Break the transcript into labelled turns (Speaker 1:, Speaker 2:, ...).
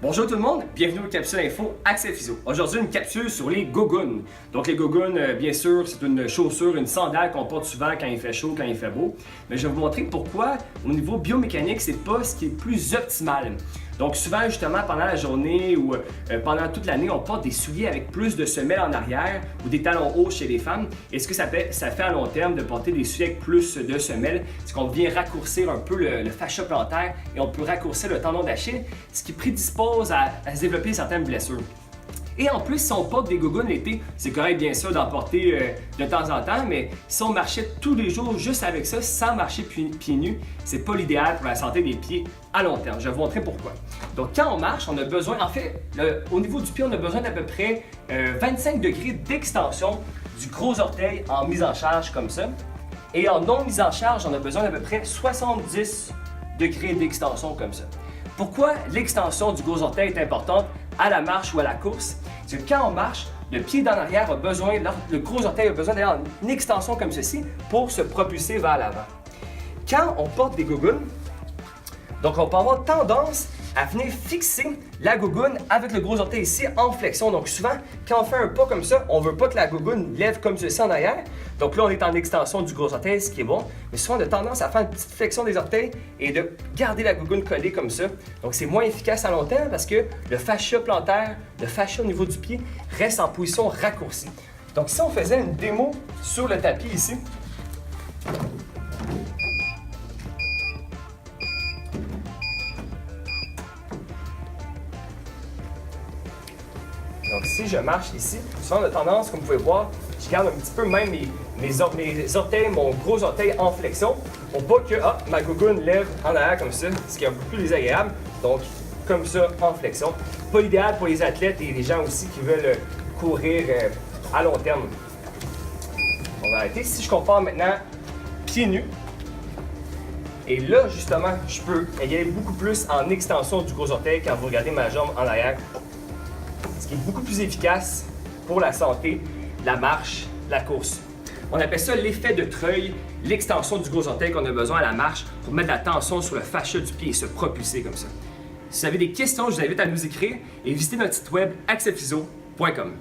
Speaker 1: Bonjour tout le monde, bienvenue aux Capsules Info Accès Physio. Aujourd'hui, une capsule sur les gougounes. Donc les gougounes, bien sûr, c'est une chaussure, une sandale qu'on porte souvent quand il fait chaud, quand il fait beau. Mais je vais vous montrer pourquoi, au niveau biomécanique, c'est pas ce qui est le plus optimal. Donc souvent, justement, pendant la journée ou pendant toute l'année, on porte des souliers avec plus de semelles en arrière ou des talons hauts chez les femmes. Et ce que ça fait à long terme de porter des souliers avec plus de semelles, c'est qu'on vient raccourcir un peu le fascia plantaire et on peut raccourcir le tendon d'Achille, ce qui prédispose à se développer certaines blessures. Et en plus, si on porte des gougounes l'été, c'est correct bien sûr d'en porter de temps en temps, mais si on marchait tous les jours juste avec ça, sans marcher pieds nus, c'est pas l'idéal pour la santé des pieds à long terme. Je vais vous montrer pourquoi. Donc quand on marche, on a besoin, en fait, au niveau du pied, on a besoin d'à peu près 25 degrés d'extension du gros orteil en mise en charge comme ça. Et en non mise en charge, on a besoin d'à peu près 70 degrés d'extension comme ça. Pourquoi l'extension du gros orteil est importante à la marche ou à la course? C'est que quand on marche, le pied d'en arrière a besoin, le gros orteil a besoin d'avoir une extension comme ceci pour se propulser vers l'avant. Quand on porte des gougounes, donc on peut avoir tendance à venir fixer la gougoune avec le gros orteil ici en flexion. Donc souvent, quand on fait un pas comme ça, on ne veut pas que la gougoune lève comme ceci en arrière. Donc là, on est en extension du gros orteil, ce qui est bon. Mais souvent, on a tendance à faire une petite flexion des orteils et de garder la gougoune collée comme ça. Donc c'est moins efficace à long terme parce que le fascia plantaire, le fascia au niveau du pied reste en position raccourcie. Donc si on faisait une démo sur le tapis ici, donc si je marche ici, souvent on a tendance, comme vous pouvez voir, je garde un petit peu même mes orteils, mon gros orteil en flexion pour pas que ma gougoune lève en arrière comme ça, ce qui est un peu plus désagréable. Donc comme ça en flexion. Pas l'idéal pour les athlètes et les gens aussi qui veulent courir à long terme. On va arrêter. Si je compare maintenant pieds nus, et là justement, je peux y aller beaucoup plus en extension du gros orteil quand vous regardez ma jambe en arrière. Ce qui est beaucoup plus efficace pour la santé, la marche, la course. On appelle ça l'effet de treuil, l'extension du gros orteil qu'on a besoin à la marche pour mettre la tension sur le fascia du pied et se propulser comme ça. Si vous avez des questions, je vous invite à nous écrire et visiter notre site web accesphysio.com.